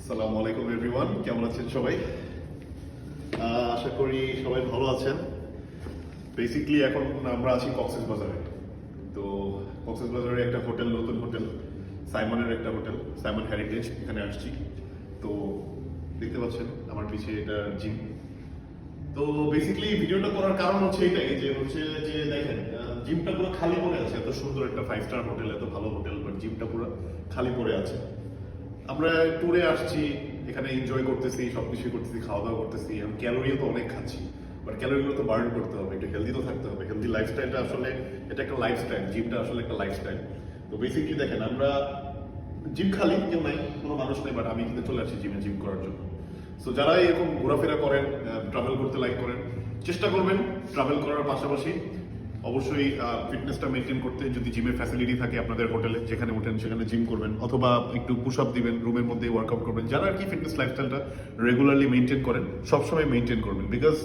আসসালামু আলাইকুম এভরিওয়ান, কেমন আছেন সবাই? আশা করি সবাই ভালো আছেন। বেসিক্যালি এখন আমরা আছি কক্সবাজারে। তো কক্সবাজারে একটা হোটেল, নতুন হোটেল, সাইমনের একটা হোটেল, সাইমন হেরিটেজ, এখানে আসছি। তো দেখতে পাচ্ছেন আমার পিছিয়ে এটা জিম। তো বেসিক্যালি ভিডিওটা করার কারণ হচ্ছে এটাই যে দেখেন জিমটা পুরো খালি পড়ে আছে। এত সুন্দর একটা 5 স্টার হোটেল, এত ভালো হোটেল, বাট জিমটা পুরো খালি পড়ে আছে। আমরা ট্যুরে আসছি, এখানে এনজয় করতেছি, সবকিছু করতেছি, খাওয়া দাওয়া করতেছি, এবং ক্যালোরিও তো অনেক খাচ্ছি। বাট ক্যালোরিগুলো তো বার্ন করতে হবে, একটু হেলদি তো থাকতে হবে। হেলদি লাইফস্টাইলটা আসলে এটা একটা লাইফস্টাইল, জিমটা আসলে একটা লাইফস্টাইল। তো বেসিক্যালি দেখেন আমরা জিম খালি কেউ নাই, কোনো মানুষ নেই, বাট আমি কিন্তু চলে আসছি জিম করার জন্য। সো যারা এরকম ঘোরাফেরা করেন, ট্রাভেল করতে লাইক করেন, চেষ্টা করবেন ট্রাভেল করার পাশাপাশি অবশ্যই ফিটনেসটা মেনটেন করতে। যদি জিমের ফ্যাসিলিটি থাকে আপনাদের হোটেলে, যেখানে ওঠেন সেখানে জিম করবেন, অথবা একটু পুশ আপ দিবেন, রুমের মধ্যে ওয়ার্কআউট করবেন। যারা আর কি ফিটনেস লাইফস্টাইলটা রেগুলারলি মেনটেন করেন, সবসময় মেনটেন করবেন, because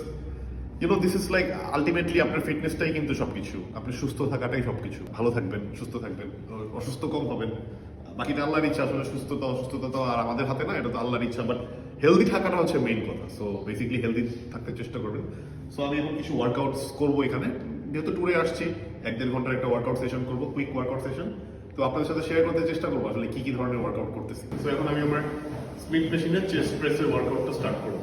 this is like ultimately আপনার ফিটনেসটাই কিন্তু সবকিছু। আপনি সুস্থ থাকাটাই সবকিছু। ভালো থাকবেন, সুস্থ থাকবেন, অসুস্থ কম হবেন। বাকিটা আল্লাহর ইচ্ছা, আসলে সুস্থতা অসুস্থতা তো আর আমাদের হাতে না, এটা তো আল্লাহর ইচ্ছা। বাট হেলদি থাকাটা হচ্ছে মেইন কথা। সো বেসিক্যালি হেলদি থাকতে চেষ্টা করবেন। সো আমি এখন কিছু ওয়ার্কআউটস করবো এখানে, যেহেতু ট্যুরে আসছি। 1-1.5 ঘন্টার একটা ওয়ার্কআউট সেশন করবো, কুইক ওয়ার্কআউট সেশন। তো আপনাদের সাথে শেয়ার করতে চেষ্টা করবো আসলে কি কি ধরনের ওয়ার্কআউট করতেছি। সো এখন আমি আমার স্প্রিন্ট মেশিনের চেস্ট প্রেসের ওয়ার্কআউটটা স্টার্ট করবো।